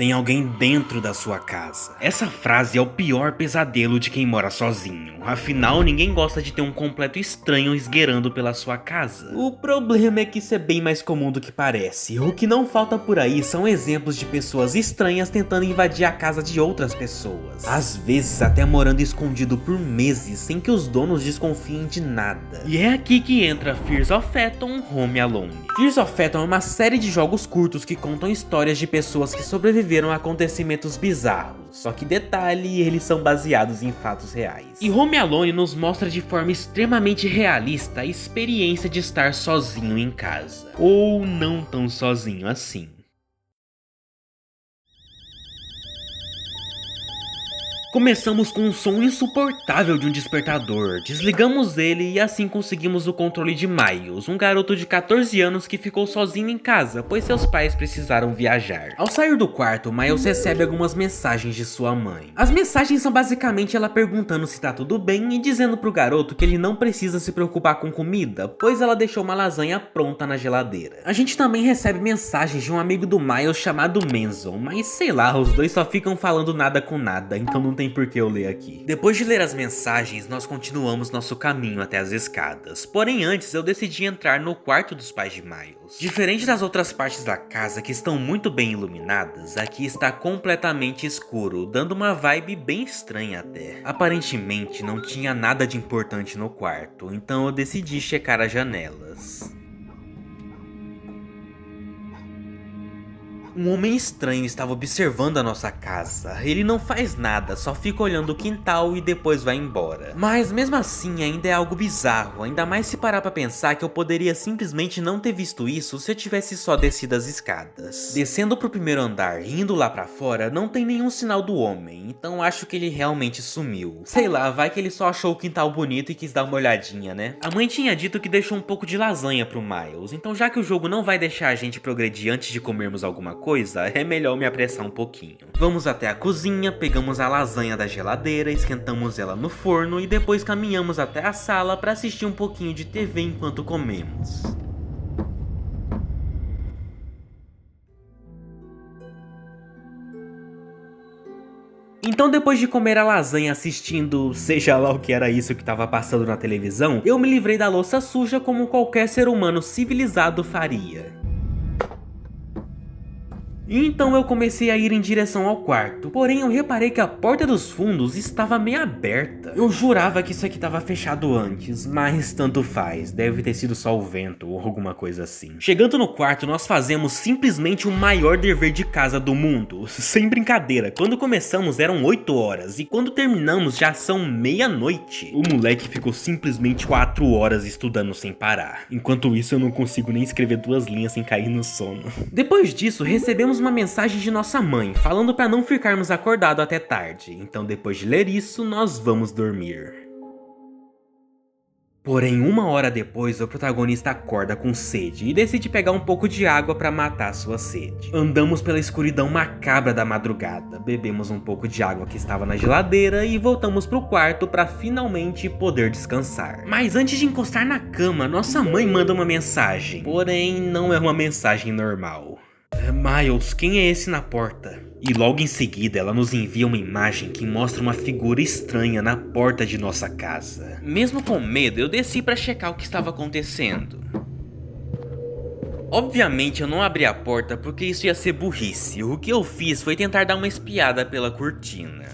tem alguém dentro da sua casa. Essa frase é o pior pesadelo de quem mora sozinho. Afinal, ninguém gosta de ter um completo estranho esgueirando pela sua casa. O problema é que isso é bem mais comum do que parece. O que não falta por aí são exemplos de pessoas estranhas tentando invadir a casa de outras pessoas. Às vezes até morando escondido por meses, sem que os donos desconfiem de nada. E é aqui que entra Fears of Phantom Home Alone. Fears of Phantom é uma série de jogos curtos que contam histórias de pessoas que sobreviveram a acontecimentos bizarros. Só que detalhe, eles são baseados em fatos reais. E Home Alone nos mostra de forma extremamente realista a experiência de estar sozinho em casa. Ou não tão sozinho assim. Começamos com um som insuportável de um despertador, desligamos ele e assim conseguimos o controle de Miles, um garoto de 14 anos que ficou sozinho em casa, pois seus pais precisaram viajar. Ao sair do quarto, Miles recebe algumas mensagens de sua mãe. As mensagens são basicamente ela perguntando se tá tudo bem e dizendo pro garoto que ele não precisa se preocupar com comida, pois ela deixou uma lasanha pronta na geladeira. A gente também recebe mensagens de um amigo do Miles chamado Manson, mas sei lá, os dois só ficam falando nada com nada, então não tem por que eu ler aqui. Depois de ler as mensagens, nós continuamos nosso caminho até as escadas. Porém, antes eu decidi entrar no quarto dos pais de Miles. Diferente das outras partes da casa que estão muito bem iluminadas, aqui está completamente escuro, dando uma vibe bem estranha até. Aparentemente não tinha nada de importante no quarto, então eu decidi checar as janelas. Um homem estranho estava observando a nossa casa. Ele não faz nada, só fica olhando o quintal e depois vai embora. Mas mesmo assim ainda é algo bizarro, ainda mais se parar pra pensar que eu poderia simplesmente não ter visto isso se eu tivesse só descido as escadas. Descendo pro primeiro andar e indo lá pra fora, não tem nenhum sinal do homem, então acho que ele realmente sumiu. Sei lá, vai que ele só achou o quintal bonito e quis dar uma olhadinha, né? A mãe tinha dito que deixou um pouco de lasanha pro Miles, então já que o jogo não vai deixar a gente progredir antes de comermos alguma coisa, é melhor me apressar um pouquinho. Vamos até a cozinha, pegamos a lasanha da geladeira, esquentamos ela no forno e depois caminhamos até a sala para assistir um pouquinho de TV enquanto comemos. Então depois de comer a lasanha assistindo, seja lá o que era isso que estava passando na televisão, eu me livrei da louça suja como qualquer ser humano civilizado faria. Então eu comecei a ir em direção ao quarto, porém eu reparei que a porta dos fundos estava meio aberta. Eu jurava que isso aqui estava fechado antes, mas tanto faz, deve ter sido só o vento ou alguma coisa assim. Chegando no quarto, nós fazemos simplesmente o maior dever de casa do mundo, sem brincadeira. Quando começamos eram 8 horas e quando terminamos já são meia-noite. O moleque ficou simplesmente 4 horas estudando sem parar. Enquanto isso eu não consigo nem escrever 2 linhas sem cair no sono. Depois disso, recebemos uma mensagem de nossa mãe, falando para não ficarmos acordados até tarde. Então depois de ler isso, nós vamos dormir. Porém, 1 hora depois, o protagonista acorda com sede e decide pegar um pouco de água para matar sua sede. Andamos pela escuridão macabra da madrugada, bebemos um pouco de água que estava na geladeira e voltamos pro quarto para finalmente poder descansar. Mas antes de encostar na cama, nossa mãe manda uma mensagem. Porém, não é uma mensagem normal. Miles, quem é esse na porta? E logo em seguida ela nos envia uma imagem que mostra uma figura estranha na porta de nossa casa. Mesmo com medo, eu desci para checar o que estava acontecendo. Obviamente eu não abri a porta porque isso ia ser burrice. O que eu fiz foi tentar dar uma espiada pela cortina.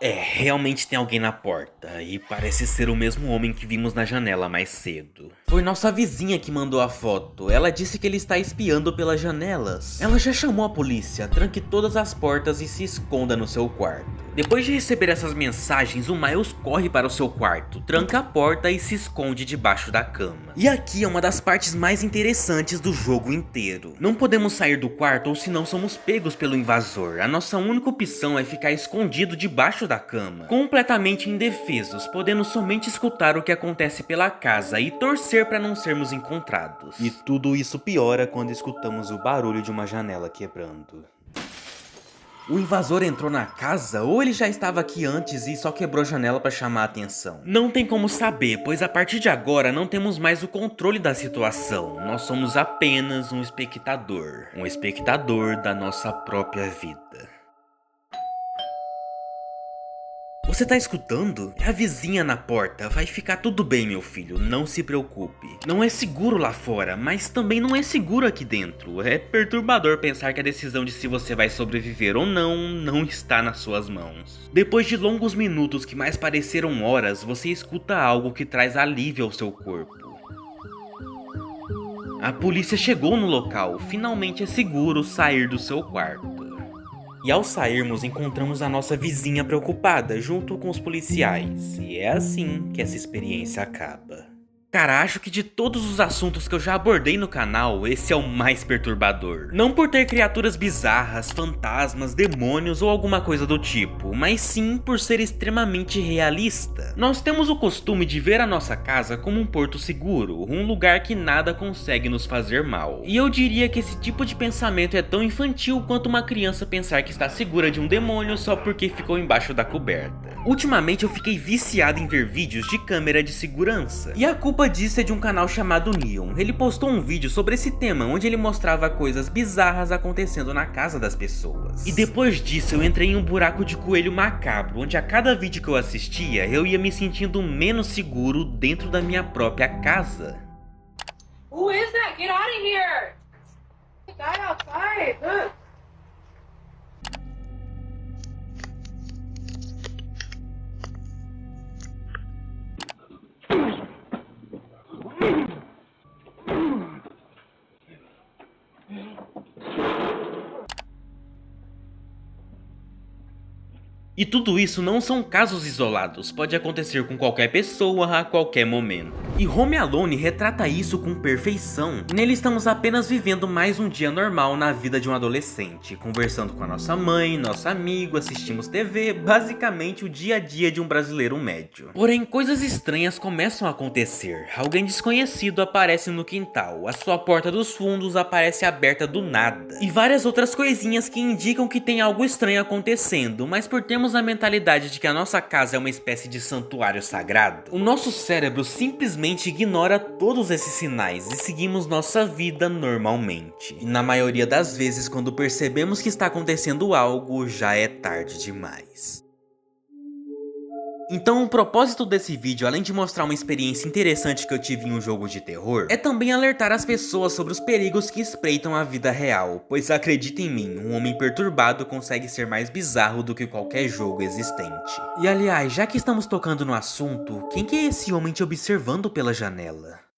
Realmente tem alguém na porta, e parece ser o mesmo homem que vimos na janela mais cedo. Foi nossa vizinha que mandou a foto, ela disse que ele está espiando pelas janelas. Ela já chamou a polícia, tranque todas as portas e se esconda no seu quarto. Depois de receber essas mensagens, o Miles corre para o seu quarto, tranca a porta e se esconde debaixo da cama. E aqui é uma das partes mais interessantes do jogo inteiro. Não podemos sair do quarto ou senão somos pegos pelo invasor. A nossa única opção é ficar escondido debaixo da cama, completamente indefesos, podendo somente escutar o que acontece pela casa e torcer para não sermos encontrados. E tudo isso piora quando escutamos o barulho de uma janela quebrando. O invasor entrou na casa ou ele já estava aqui antes e só quebrou a janela para chamar a atenção? Não tem como saber, pois a partir de agora não temos mais o controle da situação. Nós somos apenas um espectador da nossa própria vida. Você tá escutando? É a vizinha na porta. Vai ficar tudo bem, meu filho, não se preocupe. Não é seguro lá fora, mas também não é seguro aqui dentro. É perturbador pensar que a decisão de se você vai sobreviver ou não está nas suas mãos. Depois de longos minutos que mais pareceram horas, você escuta algo que traz alívio ao seu corpo. A polícia chegou no local, finalmente é seguro sair do seu quarto. E ao sairmos, encontramos a nossa vizinha preocupada junto com os policiais. E é assim que essa experiência acaba. Cara, acho que de todos os assuntos que eu já abordei no canal, esse é o mais perturbador. Não por ter criaturas bizarras, fantasmas, demônios ou alguma coisa do tipo, mas sim por ser extremamente realista. Nós temos o costume de ver a nossa casa como um porto seguro, um lugar que nada consegue nos fazer mal. E eu diria que esse tipo de pensamento é tão infantil quanto uma criança pensar que está segura de um demônio só porque ficou embaixo da coberta. Ultimamente eu fiquei viciado em ver vídeos de câmera de segurança, e a culpa disso é de um canal chamado Neon. Ele postou um vídeo sobre esse tema, onde ele mostrava coisas bizarras acontecendo na casa das pessoas. E depois disso eu entrei em um buraco de coelho macabro, onde a cada vídeo que eu assistia, eu ia me sentindo menos seguro dentro da minha própria casa. Who is that? Get out of here! The guy outside, look! E tudo isso não são casos isolados, pode acontecer com qualquer pessoa a qualquer momento. E Home Alone retrata isso com perfeição. Nele estamos apenas vivendo mais um dia normal na vida de um adolescente, conversando com a nossa mãe, nosso amigo, assistimos TV, basicamente o dia a dia de um brasileiro médio. Porém, coisas estranhas começam a acontecer. Alguém desconhecido aparece no quintal, a sua porta dos fundos aparece aberta do nada, e várias outras coisinhas que indicam que tem algo estranho acontecendo, mas por termos a mentalidade de que a nossa casa é uma espécie de santuário sagrado, o nosso cérebro simplesmente ignora todos esses sinais e seguimos nossa vida normalmente. E na maioria das vezes, quando percebemos que está acontecendo algo, já é tarde demais. Então o propósito desse vídeo, além de mostrar uma experiência interessante que eu tive em um jogo de terror, é também alertar as pessoas sobre os perigos que espreitam a vida real, pois acredita em mim, um homem perturbado consegue ser mais bizarro do que qualquer jogo existente. E aliás, já que estamos tocando no assunto, quem que é esse homem te observando pela janela?